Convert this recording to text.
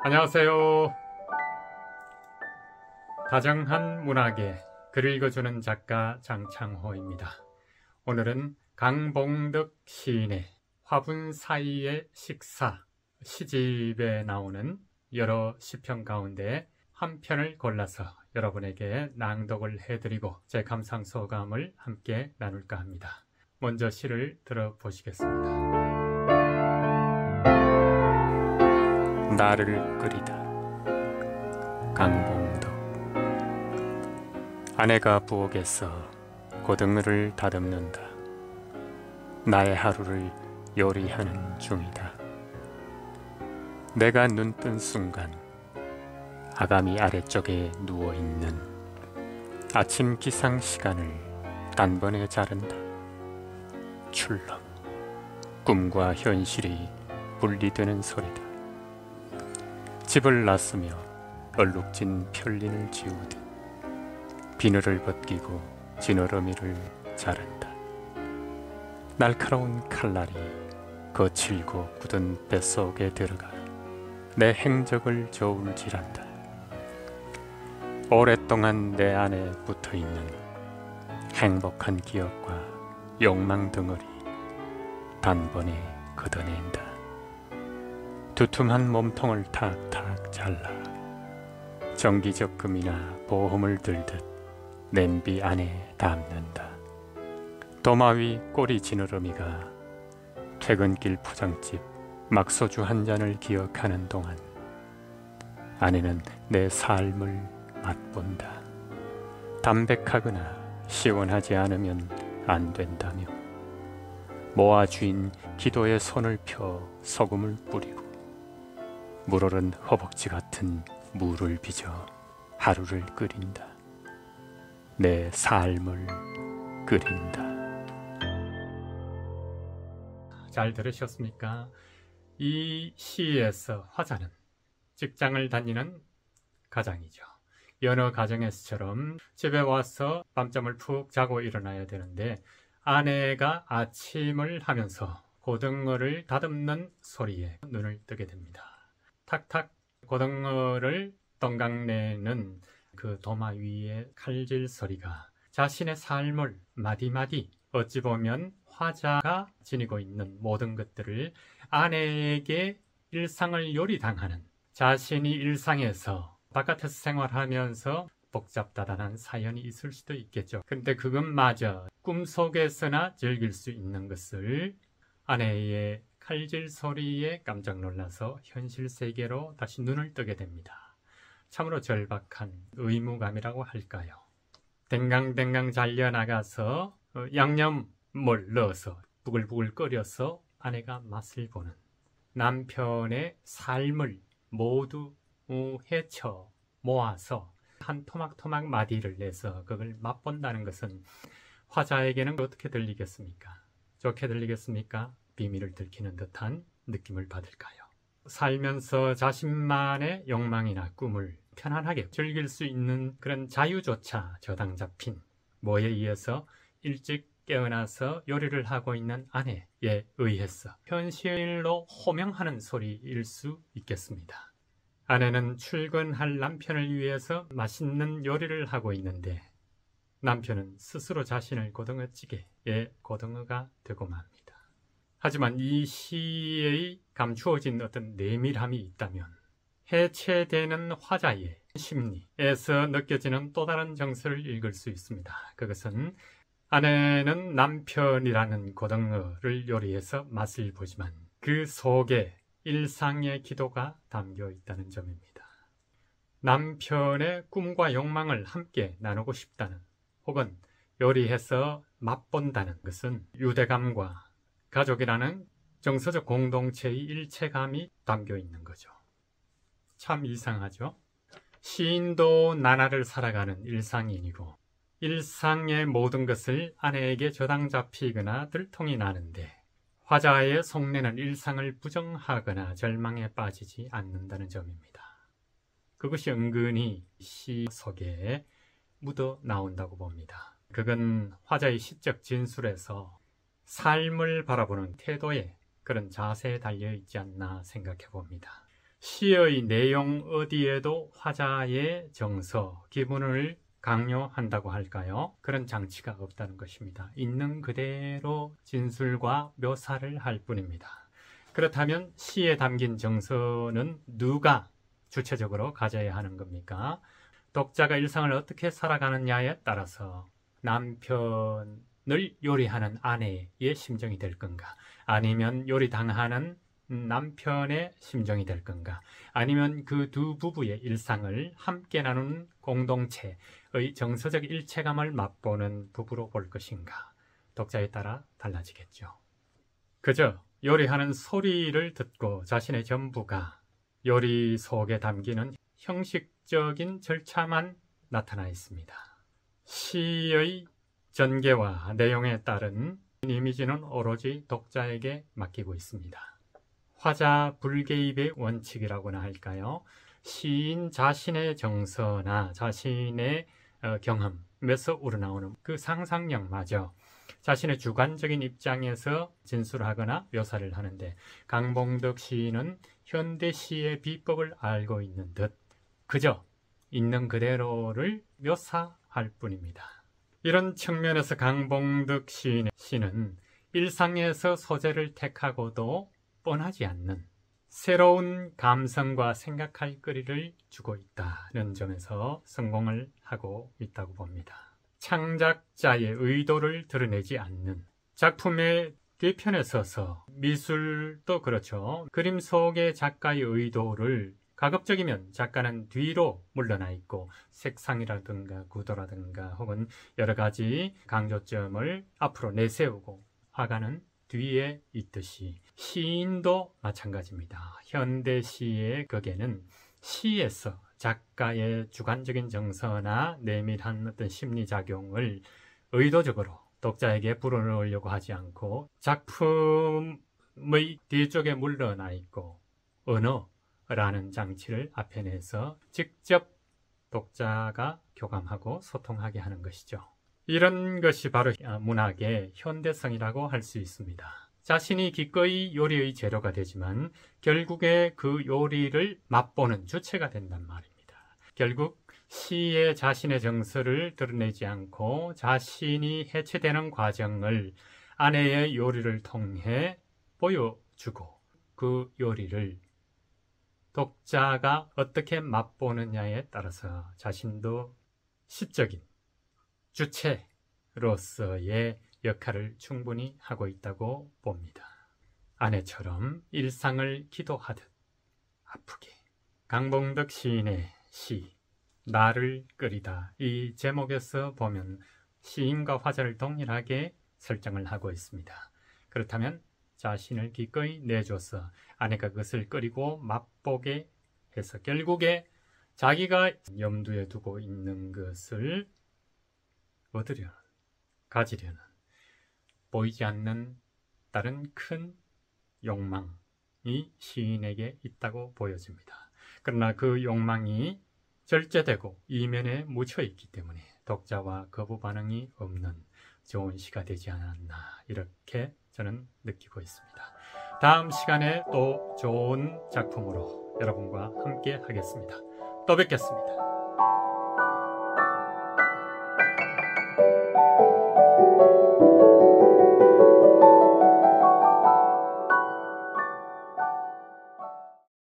안녕하세요. 다정한 문학에 글을 읽어주는 작가 장창호입니다. 오늘은 강봉득 시인의 화분 사이의 식사 시집에 나오는 여러 시편 가운데 한 편을 골라서 여러분에게 낭독을 해드리고 제 감상소감을 함께 나눌까 합니다. 먼저 시를 들어보시겠습니다. 나를 끓이다. 강봉득. 아내가 부엌에서 고등어를 다듬는다. 나의 하루를 요리하는 중이다. 내가 눈뜬 순간 아가미 아래쪽에 누워있는 아침 기상 시간을 단번에 자른다. 출렁 꿈과 현실이 분리되는 소리다. 집을 나서며 얼룩진 편린을 지우듯 비늘을 벗기고 지느러미를 자른다. 날카로운 칼날이 거칠고 굳은 뱃속에 들어가 내 행적을 저울질한다. 오랫동안 내 안에 붙어있는 행복한 기억과 욕망 덩어리 단번에 걷어낸다. 두툼한 몸통을 탁탁 잘라 정기적금이나 보험을 들듯 냄비 안에 담는다. 도마 위 꼬리 지느러미가 퇴근길 포장집 막소주 한 잔을 기억하는 동안 아내는 내 삶을 맛본다. 담백하거나 시원하지 않으면 안 된다며 모아쥐인 기도에 손을 펴 소금을 뿌리고 물오른 허벅지 같은 물을 빚어 하루를 끓인다. 내 삶을 끓인다. 잘 들으셨습니까? 이 시에서 화자는 직장을 다니는 가장이죠. 여느 가정에서처럼 집에 와서 밤잠을 푹 자고 일어나야 되는데 아내가 아침을 하면서 고등어를 다듬는 소리에 눈을 뜨게 됩니다. 탁탁 고등어를 동강내는 그 도마 위의 칼질 소리가 자신의 삶을 마디마디 어찌 보면 화자가 지니고 있는 모든 것들을 아내에게 일상을 요리당하는 자신이 일상에서 바깥에서 생활하면서 복잡다단한 사연이 있을 수도 있겠죠. 근데 그것마저 꿈속에서나 즐길 수 있는 것을 아내의 칼질 소리에 깜짝 놀라서 현실 세계로 다시 눈을 뜨게 됩니다. 참으로 절박한 의무감이라고 할까요? 댕강댕강 잘려나가서 양념을 넣어서 부글부글 끓여서 아내가 맛을 보는 남편의 삶을 모두 헤쳐 모아서 한 토막토막 마디를 내서 그걸 맛본다는 것은 화자에게는 어떻게 들리겠습니까? 좋게 들리겠습니까? 비밀을 들키는 듯한 느낌을 받을까요? 살면서 자신만의 욕망이나 꿈을 편안하게 즐길 수 있는 그런 자유조차 저당 잡힌 뭐에 의해서 일찍 깨어나서 요리를 하고 있는 아내에 의해서 현실로 호명하는 소리일 수 있겠습니다. 아내는 출근할 남편을 위해서 맛있는 요리를 하고 있는데 남편은 스스로 자신을 고등어찌개의 고등어가 되고 맙니다. 하지만 이 시에 감추어진 어떤 내밀함이 있다면 해체되는 화자의 심리에서 느껴지는 또 다른 정서를 읽을 수 있습니다. 그것은 아내는 남편이라는 고등어를 요리해서 맛을 보지만 그 속에 일상의 기도가 담겨 있다는 점입니다. 남편의 꿈과 욕망을 함께 나누고 싶다는 혹은 요리해서 맛본다는 것은 유대감과 가족이라는 정서적 공동체의 일체감이 담겨 있는 거죠. 참 이상하죠? 시인도 나날을 살아가는 일상인이고 일상의 모든 것을 아내에게 저당 잡히거나 들통이 나는데 화자의 속내는 일상을 부정하거나 절망에 빠지지 않는다는 점입니다. 그것이 은근히 시 속에 묻어 나온다고 봅니다. 그건 화자의 시적 진술에서 삶을 바라보는 태도에 그런 자세에 달려있지 않나 생각해 봅니다. 시의 내용 어디에도 화자의 정서, 기분을 강요한다고 할까요? 그런 장치가 없다는 것입니다. 있는 그대로 진술과 묘사를 할 뿐입니다. 그렇다면 시에 담긴 정서는 누가 주체적으로 가져야 하는 겁니까? 독자가 일상을 어떻게 살아가느냐에 따라서 남편을 요리하는 아내의 심정이 될 건가? 아니면 요리당하는 남편의 심정이 될 건가? 아니면 그 두 부부의 일상을 함께 나누는 공동체의 정서적 일체감을 맛보는 부부로 볼 것인가? 독자에 따라 달라지겠죠. 그저 요리하는 소리를 듣고 자신의 전부가 요리 속에 담기는 형식적인 절차만 나타나 있습니다. 시의 전개와 내용에 따른 이미지는 오로지 독자에게 맡기고 있습니다. 화자 불개입의 원칙이라고나 할까요? 시인 자신의 정서나 자신의 경험에서 우러나오는 그 상상력마저 자신의 주관적인 입장에서 진술하거나 묘사를 하는데, 강봉덕 시인은 현대 시의 비법을 알고 있는 듯 그저 있는 그대로를 묘사할 뿐입니다. 이런 측면에서 강봉덕 시인의 시는 일상에서 소재를 택하고도 뻔하지 않는 새로운 감성과 생각할 거리를 주고 있다는 점에서 성공을 하고 있다고 봅니다. 창작자의 의도를 드러내지 않는, 작품의 뒤편에 서서 미술도 그렇죠. 그림 속의 작가의 의도를 가급적이면 작가는 뒤로 물러나 있고 색상이라든가 구도라든가 혹은 여러 가지 강조점을 앞으로 내세우고 화가는 뒤에 있듯이 시인도 마찬가지입니다. 현대 시의 극에는 시에서 작가의 주관적인 정서나 내밀한 어떤 심리작용을 의도적으로 독자에게 불어넣으려고 하지 않고 작품의 뒤쪽에 물러나 있고 언어라는 장치를 앞에 내서 직접 독자가 교감하고 소통하게 하는 것이죠. 이런 것이 바로 문학의 현대성이라고 할 수 있습니다. 자신이 기꺼이 요리의 재료가 되지만 결국에 그 요리를 맛보는 주체가 된단 말입니다. 결국 시에 자신의 정서를 드러내지 않고 자신이 해체되는 과정을 아내의 요리를 통해 보여주고, 그 요리를 독자가 어떻게 맛보느냐에 따라서 자신도 시적인 주체로서의 역할을 충분히 하고 있다고 봅니다. 아내처럼 일상을 기도하듯 아프게. 강봉덕 시인의 시 나를 끓이다, 이 제목에서 보면 시인과 화자를 동일하게 설정을 하고 있습니다. 그렇다면 자신을 기꺼이 내줘서 아내가 그것을 끓이고 맛보게 해서 결국에 자기가 염두에 두고 있는 것을 얻으려는, 가지려는 보이지 않는 다른 큰 욕망이 시인에게 있다고 보여집니다. 그러나 그 욕망이 절제되고 이면에 묻혀있기 때문에 독자와 거부 반응이 없는 좋은 시가 되지 않았나, 이렇게 저는 느끼고 있습니다. 다음 시간에 또 좋은 작품으로 여러분과 함께 하겠습니다. 또 뵙겠습니다.